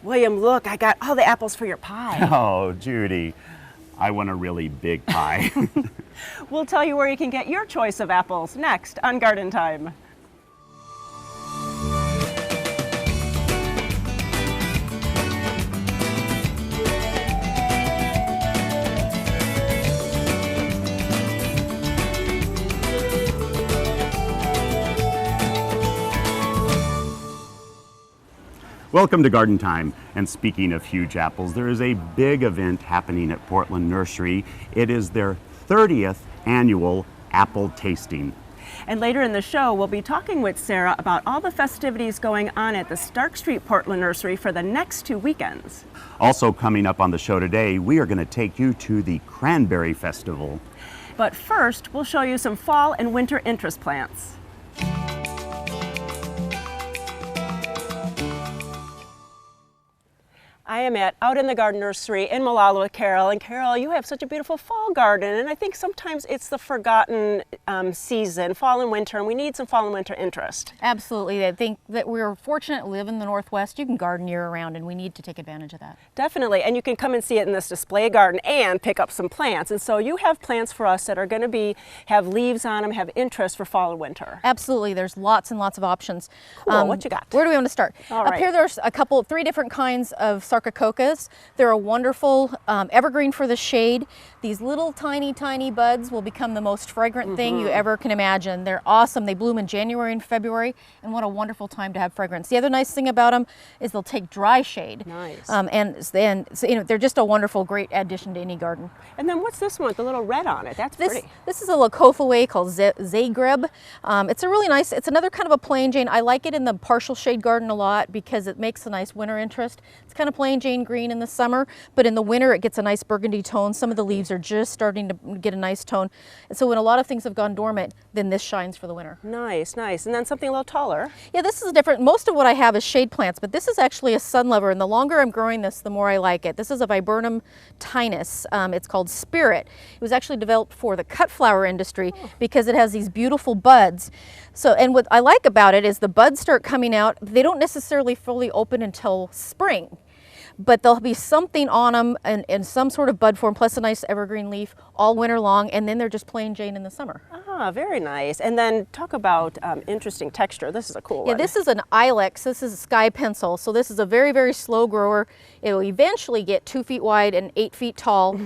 William, look, I got all the apples for your pie. Oh, Judy, I want a really big pie. We'll tell you where you can get your choice of apples next on Garden Time. Welcome to Garden Time. And speaking of huge apples, there is a big event happening at Portland Nursery. It is their 30th annual apple tasting. And later in the show, we'll be talking with Sarah about all the festivities going on at the Stark Street Portland Nursery for the next 2 weekends. Also coming up on the show today, we are going to take you to the Cranberry Festival. But first, we'll show you some fall and winter interest plants. I am out in the garden nursery in Malala with Carol. And Carol, you have such a beautiful fall garden, and I think sometimes it's the forgotten season, fall and winter, and we need some fall and winter interest. Absolutely. I think that we're fortunate to live in the Northwest. You can garden year round, and we need to take advantage of that. Definitely, and you can come and see it in this display garden and pick up some plants. And so you have plants for us that are going to have leaves on them, have interest for fall and winter. Absolutely. There's lots and lots of options. Cool. What you got? Where do we want to start? All Up right. here, there's three different kinds of sarcococcas. They're a wonderful evergreen for the shade. These little tiny buds will become the most fragrant thing you ever can imagine. They're awesome. They bloom in January and February, and what a wonderful time to have fragrance. The other nice thing about them is they'll take dry shade. Nice. And so, they're just a wonderful, great addition to any garden. And then what's this one with the little red on it? That's pretty. This is a Leucophilea called Zagreb. It's a really nice, it's another kind of a plain Jane. I like it in the partial shade garden a lot because it makes a nice winter interest. It's kind of plain Jane green in the summer, but in the winter it gets a nice burgundy tone. Some of the leaves are just starting to get a nice tone. And so when a lot of things have gone dormant, then this shines for the winter. Nice, nice. And then something a little taller. Yeah, this is different. Most of what I have is shade plants, but this is actually a sun lover, and the longer I'm growing this, the more I like it. This is a Viburnum tinus. It's called Spirit. It was actually developed for the cut flower industry because it has these beautiful buds. So, and what I like about it is the buds start coming out. They don't necessarily fully open until spring, but there'll be something on them and some sort of bud form plus a nice evergreen leaf all winter long, and then they're just plain Jane in the summer. Ah, very nice. And then talk about interesting texture. This is a cool one. Yeah, this is an ilex. This is a sky pencil. So this is a very, very slow grower. It will eventually get 2 feet wide and 8 feet tall.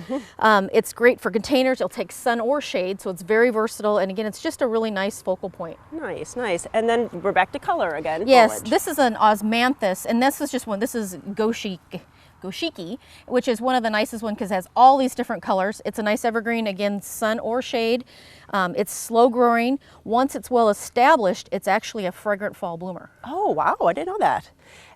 It's great for containers. It'll take sun or shade, so it's very versatile. And again, it's just a really nice focal point. Nice, nice. And then we're back to color again. Yes, foliage. this is an osmanthus, and this is just one. This is Goshiki, which is one of the nicest ones because it has all these different colors. It's a nice evergreen, again, sun or shade. It's slow growing. Once it's well established, it's actually a fragrant fall bloomer. Oh, wow, I didn't know that.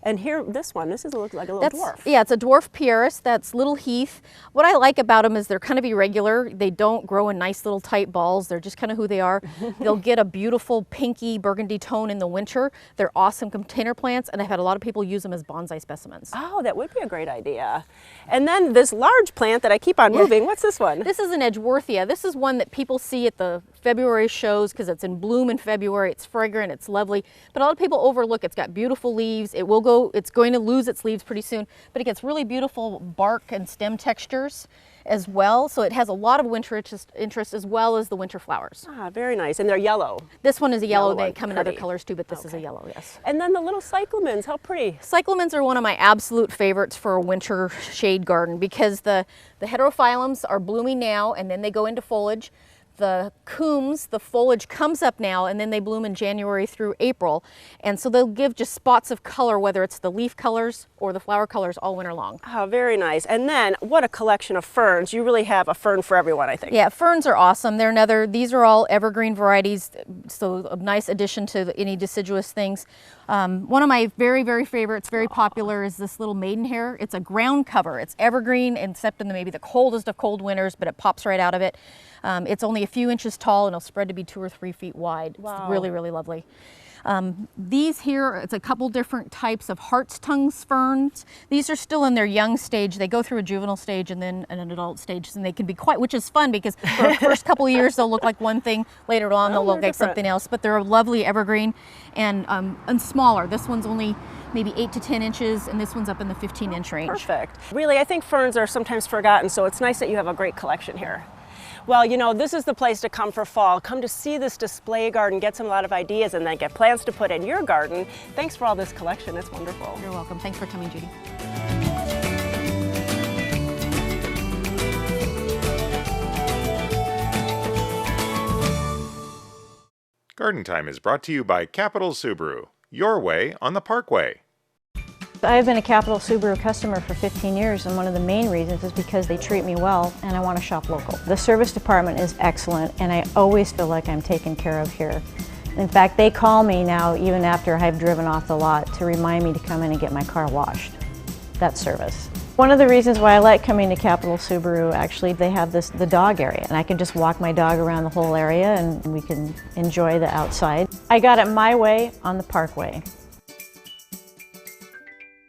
And here, this looks like a little dwarf. Yeah, it's a dwarf pieris. That's little heath. What I like about them is they're kind of irregular. They don't grow in nice little tight balls. They're just kind of who they are. They'll get a beautiful pinky burgundy tone in the winter. They're awesome container plants, and I've had a lot of people use them as bonsai specimens. Oh, that would be a great idea. And then this large plant that I keep on moving, what's this one? This is an Edgeworthia. This is one that people see at the February shows because it's in bloom in February. It's fragrant, it's lovely, but a lot of people overlook it's got beautiful leaves. It's going to lose its leaves pretty soon, but it gets really beautiful bark and stem textures as well. So it has a lot of winter interest as well as the winter flowers. Ah, very nice. And they're yellow. This one is a yellow. They one, come in other pretty. colors too, but this is a yellow, yes. And then the little cyclamens, how pretty. Cyclamens are one of my absolute favorites for a winter shade garden because the heterophyllums are blooming now and then they go into foliage. The combs, the foliage comes up now and then they bloom in January through April. And so they'll give just spots of color, whether it's the leaf colors or the flower colors all winter long. Oh, very nice. And then what a collection of ferns. You really have a fern for everyone, I think. Yeah, ferns are awesome. These are all evergreen varieties, so a nice addition to any deciduous things. One of my very, very favorites, very popular, is this little maidenhair. It's a ground cover. It's evergreen, except in maybe the coldest of cold winters, but it pops right out of it. It's only a few inches tall and it'll spread to be 2 or 3 feet wide. Wow. It's really, really lovely. These here, it's a couple different types of heart's tongues ferns. These are still in their young stage. They go through a juvenile stage and then an adult stage, and they can be quite, which is fun because for the first couple of years they'll look like one thing, later on they'll look like something else, but they're a lovely evergreen and smaller. This one's only maybe 8 to 10 inches, and this one's up in the 15-inch range. Perfect. Really, I think ferns are sometimes forgotten, so it's nice that you have a great collection here. Well, you know, this is the place to come for fall. Come to see this display garden, get some lot of ideas, and then get plants to put in your garden. Thanks for all this collection. It's wonderful. You're welcome. Thanks for coming, Judy. Garden Time is brought to you by Capital Subaru, your way on the Parkway. I've been a Capital Subaru customer for 15 years, and one of the main reasons is because they treat me well and I want to shop local. The service department is excellent, and I always feel like I'm taken care of here. In fact, they call me now even after I've driven off the lot to remind me to come in and get my car washed. That's service. One of the reasons why I like coming to Capital Subaru, actually, they have the dog area, and I can just walk my dog around the whole area and we can enjoy the outside. I got it my way on the Parkway.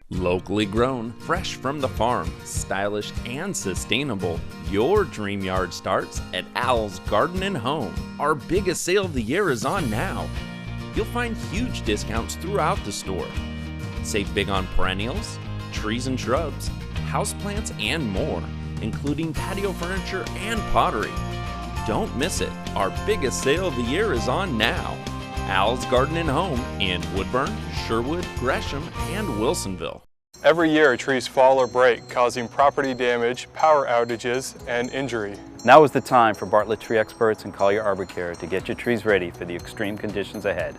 Locally grown, fresh from the farm, stylish and sustainable, your dream yard starts at Al's Garden and Home. Our biggest sale of the year is on now. You'll find huge discounts throughout the store. Save big on perennials, trees and shrubs, houseplants, and more, including patio furniture and pottery. Don't miss it. Our biggest sale of the year is on now. Al's Garden and Home in Woodburn, Sherwood, Gresham, and Wilsonville. Every year, trees fall or break, causing property damage, power outages, and injury. Now is the time for Bartlett Tree Experts and Collier Arbor Care to get your trees ready for the extreme conditions ahead.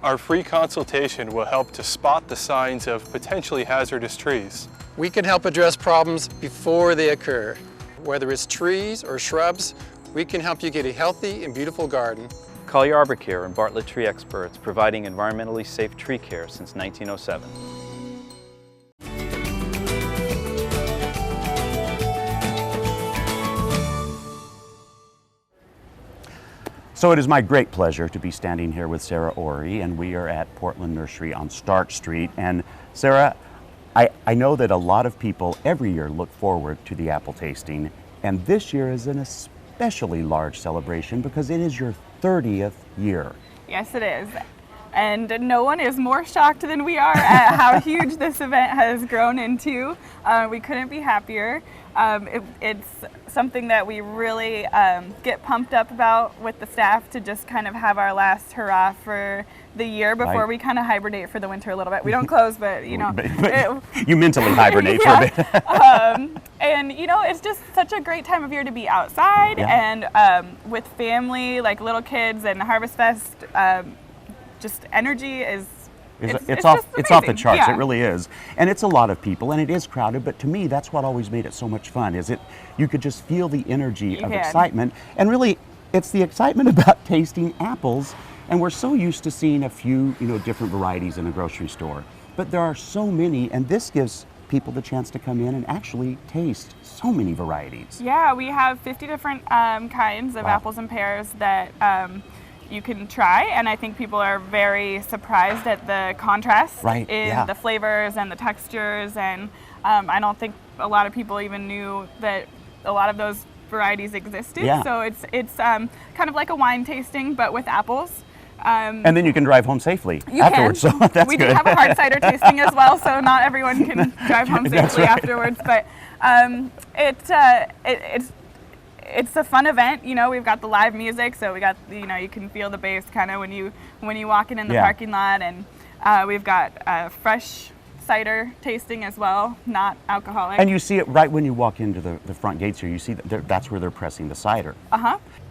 Our free consultation will help to spot the signs of potentially hazardous trees. We can help address problems before they occur. Whether it's trees or shrubs, we can help you get a healthy and beautiful garden. Collier Arbor Care and Bartlett Tree Experts, providing environmentally safe tree care since 1907. So it is my great pleasure to be standing here with Sarah Ori, and we are at Portland Nursery on Stark Street. And Sarah, I know that a lot of people every year look forward to the apple tasting, and this year is an especially large celebration because it is your 30th year. Yes, it is. And no one is more shocked than we are at how huge this event has grown into. We couldn't be happier. It's something that we really get pumped up about with the staff to just kind of have our last hurrah for the year before we kind of hibernate for the winter a little bit. We don't close, but you know. But you mentally hibernate for a bit. And you know, it's just such a great time of year to be outside and with family, like little kids, and Harvest Fest. Just energy is it's off the charts. Yeah. It really is, and it's a lot of people, and it is crowded. But to me, that's what always made it so much fun. Is you could just feel the energy of excitement, and really, it's the excitement about tasting apples. And we're so used to seeing a few, different varieties in a grocery store, but there are so many, and this gives people the chance to come in and actually taste so many varieties. Yeah, we have 50 different kinds of apples and pears that you can try, and I think people are very surprised at the contrast in the flavors and the textures, and I don't think a lot of people even knew that a lot of those varieties existed. So it's kind of like a wine tasting, but with apples. And then you can drive home safely afterwards. So that's we good. do have a hard cider tasting as well, so not everyone can drive home safely afterwards. But it's a fun event. We've got the live music, so we got you can feel the bass kind of when you walk in the parking lot, and we've got fresh cider tasting as well, not alcoholic. And you see it right when you walk into the front gates here. You see that's where they're pressing the cider.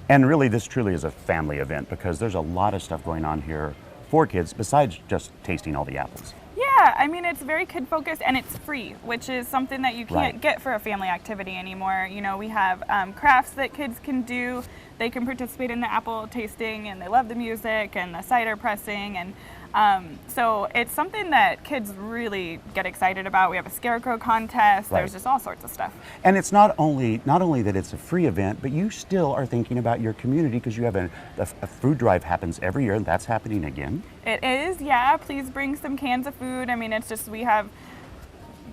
And really, this truly is a family event because there's a lot of stuff going on here for kids besides just tasting all the apples. Yeah, I mean, it's very kid focused and it's free, which is something that you can't get for a family activity anymore. We have crafts that kids can do. They can participate in the apple tasting, and they love the music and the cider pressing, and So it's something that kids really get excited about. We have a scarecrow contest. Right. There's just all sorts of stuff. And it's not only that it's a free event, but you still are thinking about your community because you have a food drive happens every year, and that's happening again. It is, yeah. Please bring some cans of food. I mean, it's just we have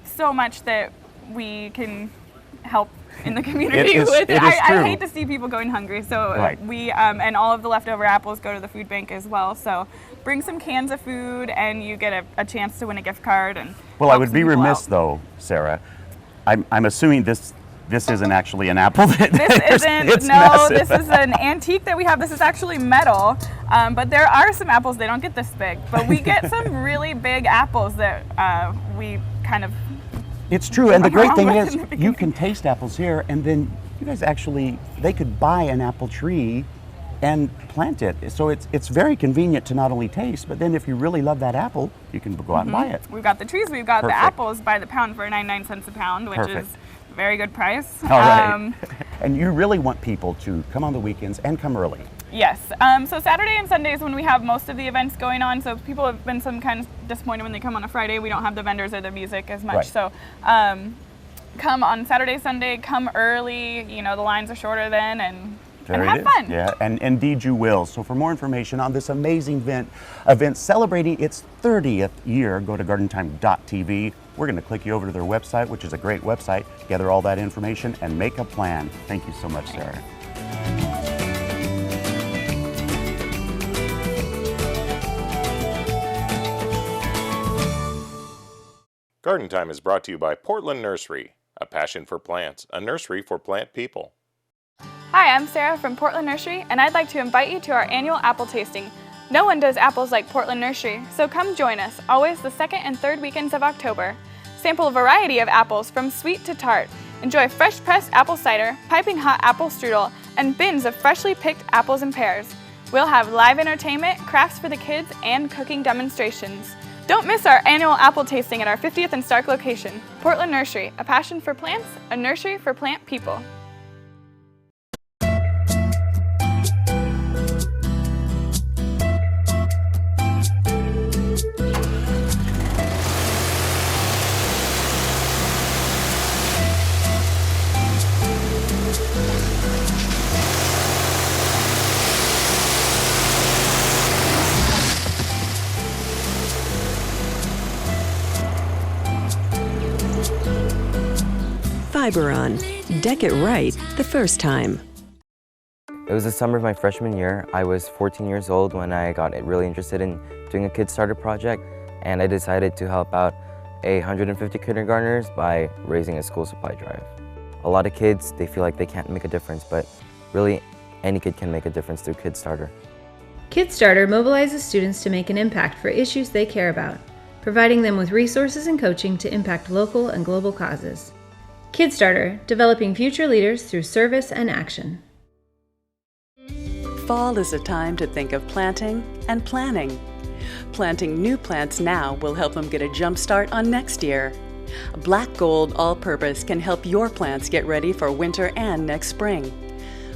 so much that we can help in the community with. I hate to see people going hungry, so right. we and all of the leftover apples go to the food bank as well. So bring some cans of food, and you get a chance to win a gift card. And well, I would be remiss though, Sarah. I'm assuming this isn't actually an apple. This isn't. No, this is an antique that we have. This is actually metal, but there are some apples. They don't get this big, but we get some really big apples that we kind of. It's true, and the great thing is you can taste apples here, and then you guys they could buy an apple tree and plant it. So it's very convenient to not only taste, but then if you really love that apple, you can go out and buy it. We've got the trees, we've got Perfect. the apples by the pound for 99 cents a pound, which Perfect. is a very good price. All right. And you really want people to come on the weekends and come early. Yes. So Saturday and Sunday is when we have most of the events going on. So people have been some kind of disappointed when they come on a Friday. We don't have the vendors or the music as much. Right. So come on Saturday, Sunday, come early. You know, the lines are shorter then, and have fun. Yeah, and indeed you will. So for more information on this amazing event celebrating its 30th year, go to gardentime.tv. We're going to click you over to their website, which is a great website, gather all that information and make a plan. Thank you so much, Sarah. Garden Time is brought to you by Portland Nursery, a passion for plants, a nursery for plant people. Hi, I'm Sarah from Portland Nursery, and I'd like to invite you to our annual apple tasting. No one does apples like Portland Nursery, so come join us, always the second and third weekends of October. Sample a variety of apples from sweet to tart. Enjoy fresh pressed apple cider, piping hot apple strudel, and bins of freshly picked apples and pears. We'll have live entertainment, crafts for the kids, and cooking demonstrations. Don't miss our annual apple tasting at our 50th and Stark location. Portland Nursery, a passion for plants, a nursery for plant people. Fiberon. Deck it right the first time. It was the summer of my freshman year. I was 14 years old when I got really interested in doing a Kids Starter project, and I decided to help out 150 kindergartners by raising a school supply drive. A lot of kids, they feel like they can't make a difference, but really any kid can make a difference through Kids Starter. Kids Starter mobilizes students to make an impact for issues they care about, providing them with resources and coaching to impact local and global causes. Kids Starter, developing future leaders through service and action. Fall is a time to think of planting and planning. Planting new plants now will help them get a jump start on next year. Black Gold All-Purpose can help your plants get ready for winter and next spring.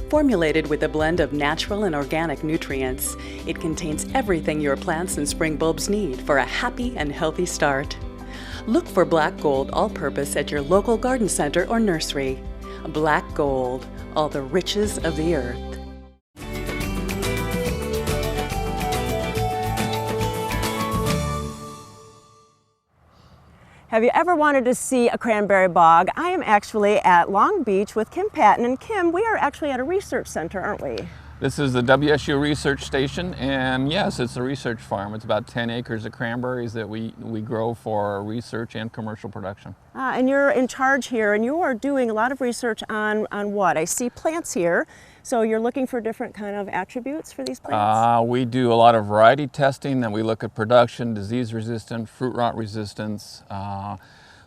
Formulated with a blend of natural and organic nutrients, it contains everything your plants and spring bulbs need for a happy and healthy start. Look for Black Gold All-Purpose at your local garden center or nursery. Black Gold, all the riches of the earth. Have you ever wanted to see a cranberry bog? I am actually at Long Beach with Kim Patton. And Kim, we are actually at a research center, aren't we? This is the WSU Research Station, and yes, it's a research farm. It's about 10 acres of cranberries that we grow for research and commercial production. And you're in charge here, and you are doing a lot of research on what? I see plants here, so you're looking for different kind of attributes for these plants? We do a lot of variety testing, and we look at production, disease resistance, fruit rot resistance,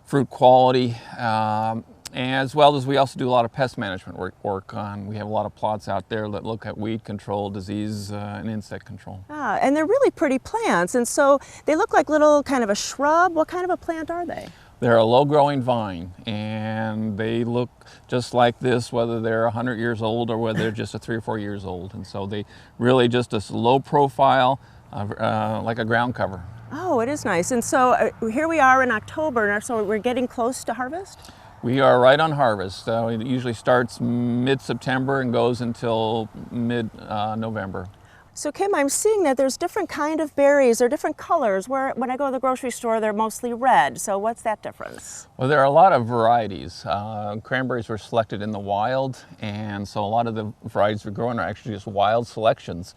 fruit quality, as well as we also do a lot of pest management work on. We have a lot of plots out there that look at weed control, disease, and insect control. And they're really pretty plants, and so they look like little kind of a shrub. What kind of a plant are they? They're a low-growing vine, and they look just like this, whether they're 100 years old or whether they're just 3 or 4 years old. And so they really just a low profile, like a ground cover. Oh, it is nice. And so here we are in October, so we're getting close to harvest? We are right on harvest. It usually starts mid-September and goes until mid-November. So Kim, I'm seeing that there's different kind of berries, they're different colors. When I go to the grocery store, they're mostly red. So what's that difference? Well, there are a lot of varieties. Cranberries were selected in the wild, and so a lot of the varieties we're growing are actually just wild selections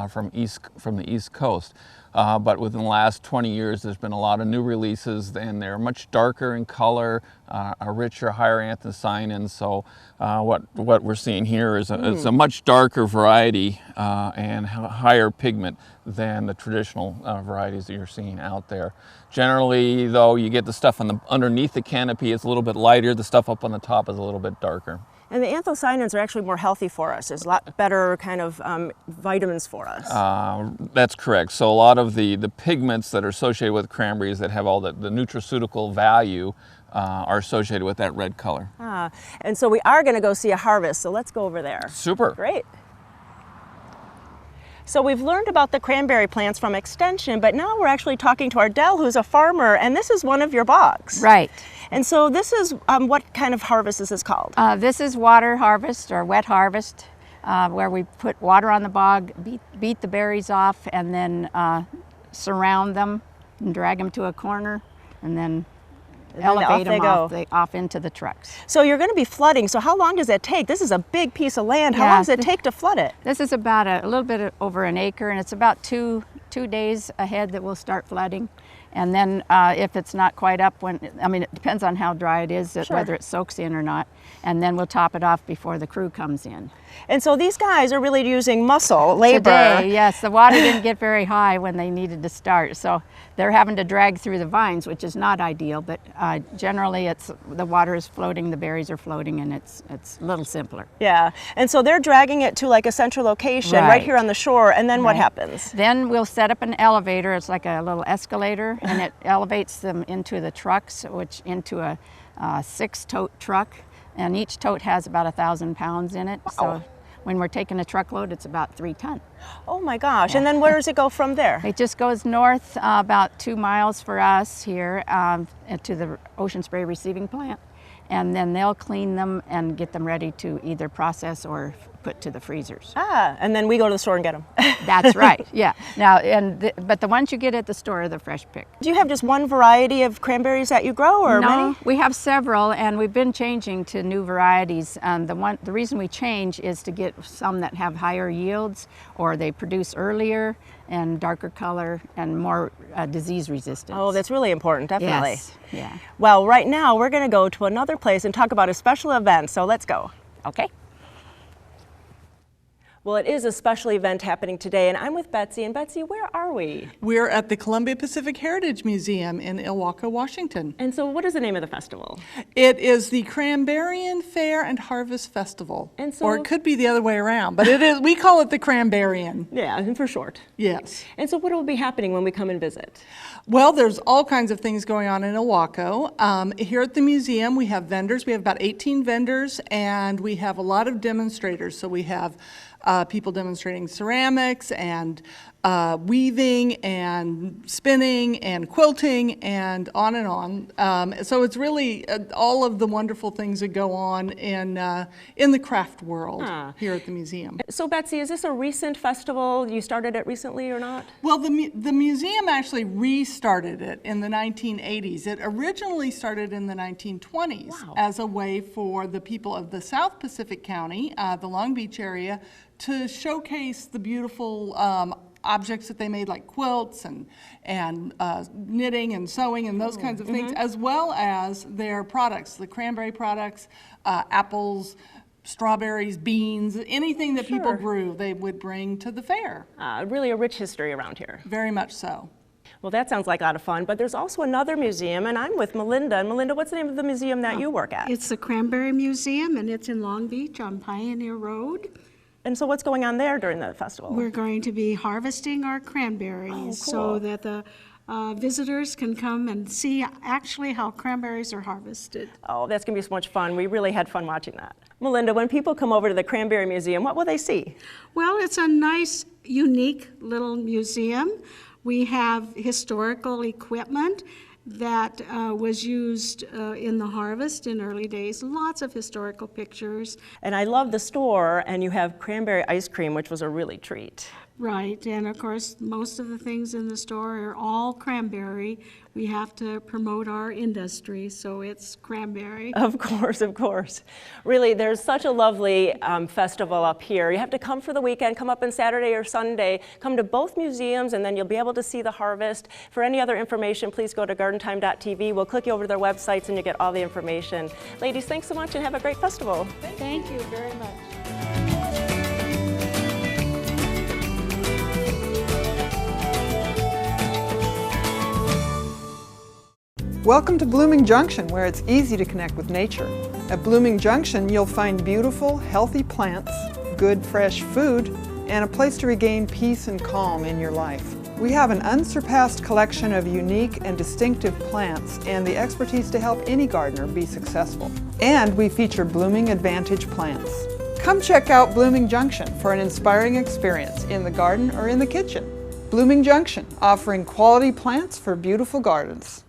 from the East Coast. But within the last 20 years, there's been a lot of new releases, and they're much darker in color, are richer, higher anthocyanins. So what we're seeing here is a much darker variety and higher pigment than the traditional varieties that you're seeing out there. Generally, though, you get the stuff underneath the canopy, it's a little bit lighter. The stuff up on the top is a little bit darker. And the anthocyanins are actually more healthy for us. There's a lot better kind of vitamins for us. That's correct. So a lot of the pigments that are associated with cranberries that have all the nutraceutical value are associated with that red color. And so we are going to go see a harvest, so let's go over there. Super. Great. So we've learned about the cranberry plants from Extension, but now we're actually talking to Ardell, who's a farmer, and this is one of your bogs. Right. And so this is, what kind of harvest is this called? This is water harvest or wet harvest, where we put water on the bog, beat the berries off, and then surround them and drag them to a corner, and then elevate them off into the trucks. So you're going to be flooding, so how long does that take? This is a big piece of land. How long does it take to flood it? This is about a little bit over an acre, and it's about two days ahead that we'll start flooding. And then if it's not quite up, it depends on how dry it is, whether it soaks in or not. And then we'll top it off before the crew comes in. And so these guys are really using muscle, labor. Today, yes, the water didn't get very high when they needed to start. So they're having to drag through the vines, which is not ideal, but generally the water is floating, the berries are floating, and it's a little simpler. Yeah, and so they're dragging it to like a central location right here on the shore, and then what happens? Then we'll set up an elevator. It's like a little escalator, and it elevates them into the trucks, into a 6-tote truck. And each tote has about 1,000 pounds in it. Wow. So when we're taking a truckload, it's about 3 tons. Oh my gosh. And then where does it go from there? It just goes north about 2 miles for us here to the Ocean Spray receiving plant. And then they'll clean them and get them ready to either process or put to the freezers. And then we go to the store and get them. That's right, yeah. Now, but the ones you get at the store are the fresh pick. Do you have just one variety of cranberries that you grow, or many? No, we have several, and we've been changing to new varieties. The reason we change is to get some that have higher yields, or they produce earlier and darker color and more disease resistance. Oh, that's really important, definitely. Yes, yeah. Well, right now we're going to go to another place and talk about a special event, so let's go. Okay. Well, it is a special event happening today, and I'm with Betsy. And Betsy, where are we? We're at the Columbia Pacific Heritage Museum in Ilwaco, Washington. And so what is the name of the festival? It is the Cranberry Fair and Harvest Festival. And so, or it could be the other way around, but it is. We call it the Cranberry. Yeah, and for short. Yes. And so what will be happening when we come and visit? Well, there's all kinds of things going on in Ilwaco. Here at the museum, we have vendors. We have about 18 vendors, and we have a lot of demonstrators. So we have people demonstrating ceramics and weaving and spinning and quilting and on and on. So it's really all of the wonderful things that go on in the craft world here at the museum. So Betsy, is this a recent festival? You started it recently or not? Well, the museum actually restarted it in the 1980s. It originally started in the 1920s as a way for the people of the South Pacific County, the Long Beach area, to showcase the beautiful objects that they made, like quilts and knitting and sewing and those kinds of things, as well as their products, the cranberry products, apples, strawberries, beans, anything that people grew, they would bring to the fair. Really a rich history around here. Very much so. Well, that sounds like a lot of fun, but there's also another museum, and I'm with Melinda. And Melinda, what's the name of the museum that you work at? It's the Cranberry Museum, and it's in Long Beach on Pioneer Road. And so what's going on there during the festival? We're going to be harvesting our cranberries so that the visitors can come and see actually how cranberries are harvested. Oh, that's going to be so much fun. We really had fun watching that. Melinda, when people come over to the Cranberry Museum, what will they see? Well, it's a nice unique little museum. We have historical equipment that was used in the harvest in early days. Lots of historical pictures. And I love the store, and you have cranberry ice cream, which was a really treat. Right, and of course, most of the things in the store are all cranberry. We have to promote our industry, so it's cranberry. Of course, of course. Really, there's such a lovely festival up here. You have to come for the weekend, come up on Saturday or Sunday, come to both museums, and then you'll be able to see the harvest. For any other information, please go to gardentime.tv. We'll click you over to their websites and you get all the information. Ladies, thanks so much and have a great festival. Thank you very much. Welcome to Blooming Junction, where it's easy to connect with nature. At Blooming Junction, you'll find beautiful, healthy plants, good, fresh food, and a place to regain peace and calm in your life. We have an unsurpassed collection of unique and distinctive plants and the expertise to help any gardener be successful. And we feature Blooming Advantage plants. Come check out Blooming Junction for an inspiring experience in the garden or in the kitchen. Blooming Junction, offering quality plants for beautiful gardens.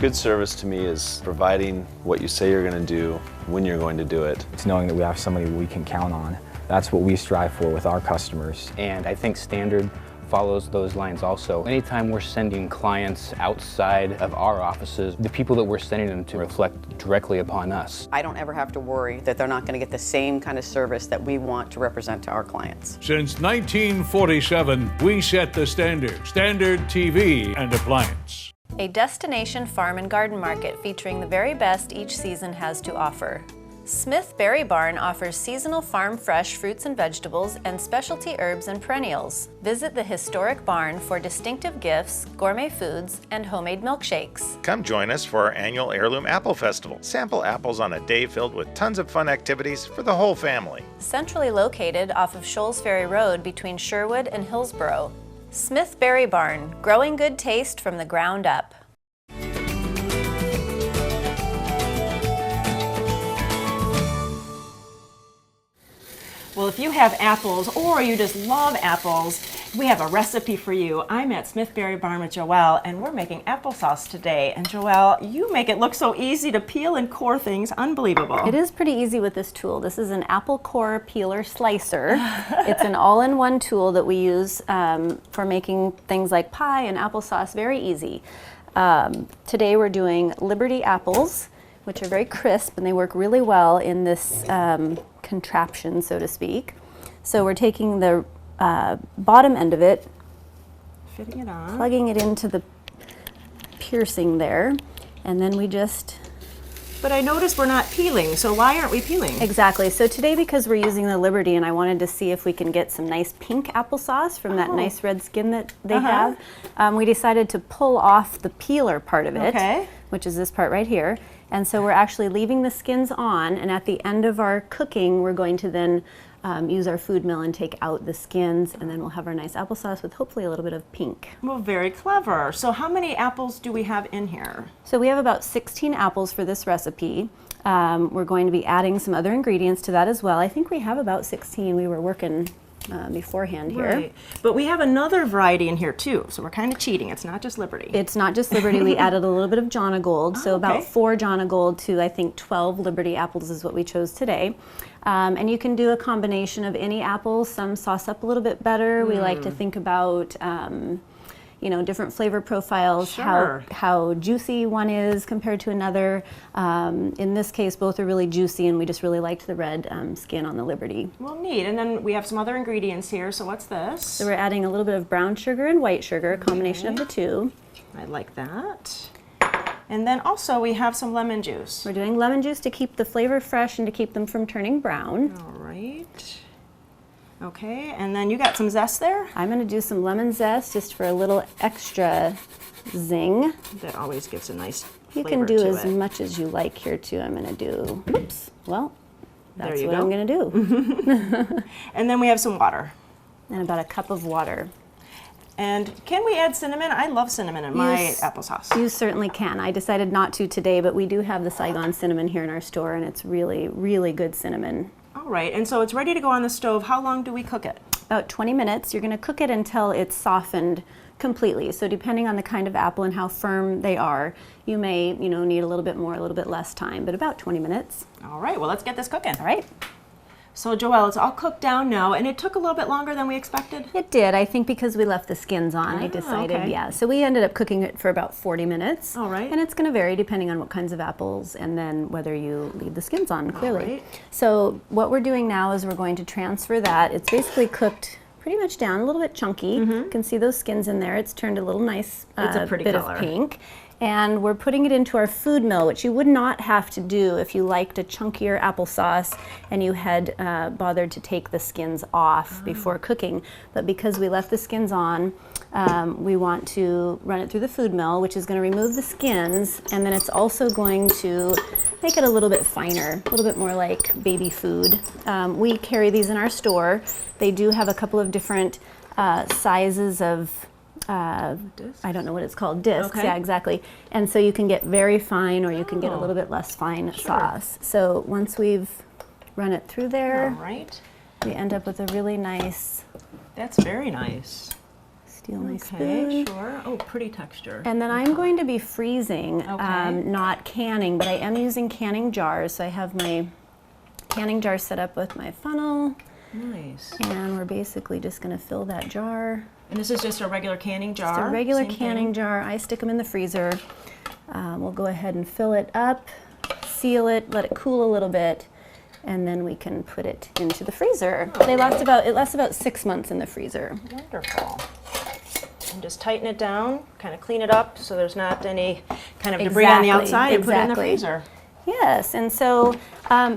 Good service to me is providing what you say you're going to do when you're going to do it. It's knowing that we have somebody we can count on. That's what we strive for with our customers. And I think Standard follows those lines also. Anytime we're sending clients outside of our offices, the people that we're sending them to reflect directly upon us. I don't ever have to worry that they're not going to get the same kind of service that we want to represent to our clients. Since 1947, we set the standard. Standard TV and appliance. A destination farm and garden market featuring the very best each season has to offer. Smith Berry Barn offers seasonal farm fresh fruits and vegetables and specialty herbs and perennials. Visit the historic barn for distinctive gifts, gourmet foods, and homemade milkshakes. Come join us for our annual Heirloom Apple Festival. Sample apples on a day filled with tons of fun activities for the whole family. Centrally located off of Shoals Ferry Road between Sherwood and Hillsborough. Smith Berry Barn, growing good taste from the ground up. Well, if you have apples or you just love apples, we have a recipe for you. I'm at Smith Berry Barn with Joelle, and we're making applesauce today. And Joelle, you make it look so easy to peel and core things. Unbelievable. It is pretty easy with this tool. This is an apple core peeler slicer. It's an all-in-one tool that we use for making things like pie and applesauce very easy. Today we're doing Liberty apples, which are very crisp, and they work really well in this contraption, so to speak. So we're taking the bottom end of it, fitting it on, plugging it into the piercing there, and then we just... But I noticed we're not peeling, so why aren't we peeling? Exactly. So today, because we're using the Liberty, and I wanted to see if we can get some nice pink applesauce from that nice red skin that they have, we decided to pull off the peeler part of it, which is this part right here. And so we're actually leaving the skins on, and at the end of our cooking, we're going to then use our food mill and take out the skins, and then we'll have our nice applesauce with hopefully a little bit of pink. Well, very clever. So how many apples do we have in here? So we have about 16 apples for this recipe. We're going to be adding some other ingredients to that as well. I think we have about 16. We were working beforehand here. Right. But we have another variety in here too, so we're kind of cheating. It's not just Liberty. It's not just Liberty. We added a little bit of Jonagold, so about 4 Jonagold to I think 12 Liberty apples is what we chose today. And you can do a combination of any apples. Some sauce up a little bit better. We like to think about you know, different flavor profiles, how juicy one is compared to another. In this case, both are really juicy, and we just really liked the red skin on the Liberty. Well, neat. And then we have some other ingredients here. So what's this? So we're adding a little bit of brown sugar and white sugar, a combination of the two. I like that. And then also we have some lemon juice. We're doing lemon juice to keep the flavor fresh and to keep them from turning brown. All right. Okay, and then you got some zest there? I'm going to do some lemon zest just for a little extra zing. That always gives a nice You flavor can do to as it. much as you like here too. I'm going to do, oops, well, that's There you what go. I'm going to do. And then we have some water. And about a cup of water. And can we add cinnamon? I love cinnamon in my applesauce. You certainly can. I decided not to today, but we do have the Saigon cinnamon here in our store, and it's really, really good cinnamon. All right, and so it's ready to go on the stove. How long do we cook it? About 20 minutes. You're going to cook it until it's softened completely. So depending on the kind of apple and how firm they are, you may, need a little bit more, a little bit less time, but about 20 minutes. All right, well, let's get this cooking. All right. So Joelle, it's all cooked down now, and it took a little bit longer than we expected? It did. I think because we left the skins on, I decided, okay. yeah. So we ended up cooking it for about 40 minutes. All right. And it's going to vary depending on what kinds of apples and then whether you leave the skins on, clearly. All right. So what we're doing now is we're going to transfer that. It's basically cooked pretty much down, a little bit chunky. You can see those skins in there. It's turned a little nice it's a pretty bit color. of pink. And we're putting it into our food mill, which you would not have to do if you liked a chunkier applesauce and you had bothered to take the skins off before cooking. But because we left the skins on, we want to run it through the food mill, which is going to remove the skins, and then it's also going to make it a little bit finer, a little bit more like baby food. We carry these in our store. They do have a couple of different sizes of I don't know what it's called, discs, Okay. yeah, exactly. And so you can get very fine or you can get a little bit less fine sauce. So once we've run it through there, All right. we end up with a really nice, That's very nice. steel my Okay, spoon. sure. Oh, pretty texture. And then I'm going to be freezing, Okay. not canning, but I am using canning jars. So I have my canning jar set up with my funnel. Nice. And we're basically just going to fill that jar. And this is just a regular canning jar? Just a regular Same canning thing? jar. I stick them in the freezer. We'll go ahead and fill it up, seal it, let it cool a little bit, and then we can put it into the freezer. It lasts about 6 months in the freezer. Wonderful. And just tighten it down, kind of clean it up so there's not any kind of debris on the outside and put it in the freezer. Yes, and so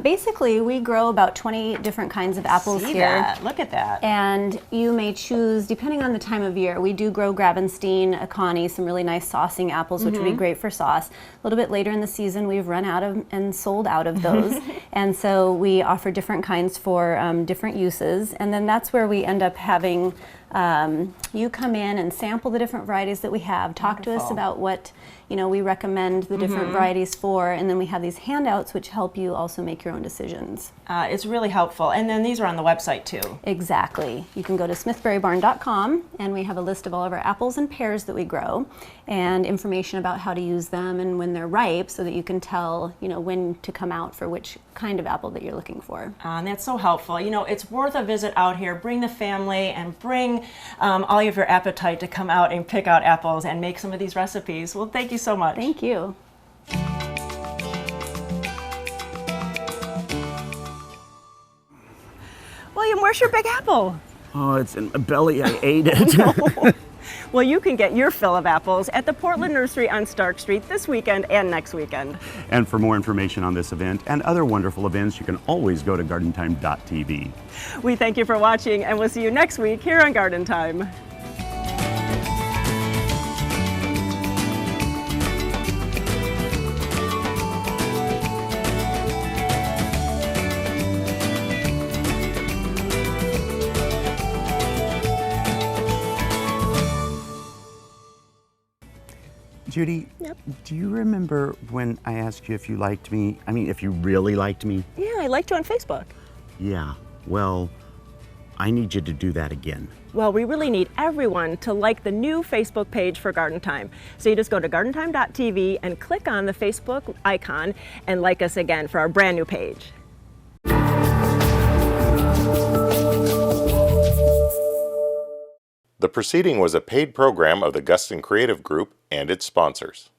basically we grow about 20 different kinds of apples See here. that. Look at that. And you may choose, depending on the time of year, we do grow Gravenstein, Akani, some really nice saucing apples, which would be great for sauce. A little bit later in the season, we've run out of and sold out of those. And so we offer different kinds for different uses. And then that's where we end up having you come in and sample the different varieties that we have, talk to us about what we recommend the different varieties for, and then we have these handouts which help you also make your own decisions. It's really helpful. And then these are on the website too. Exactly. You can go to smithberrybarn.com and we have a list of all of our apples and pears that we grow and information about how to use them and when they're ripe so that you can tell, when to come out for which kind of apple that you're looking for. And that's so helpful. It's worth a visit out here. Bring the family and bring all of your appetite to come out and pick out apples and make some of these recipes. Well, thank you so much. Thank you. William, where's your big apple? Oh, it's in my belly. I ate it. Well, you can get your fill of apples at the Portland Nursery on Stark Street this weekend and next weekend. And for more information on this event and other wonderful events, you can always go to gardentime.tv. We thank you for watching, and we'll see you next week here on Garden Time. Judy, do you remember when I asked you if you liked me? I mean, if you really liked me? Yeah, I liked you on Facebook. Yeah, well, I need you to do that again. Well, we really need everyone to like the new Facebook page for Garden Time. So you just go to gardentime.tv and click on the Facebook icon and like us again for our brand new page. The proceeding was a paid program of the Guston Creative Group and its sponsors.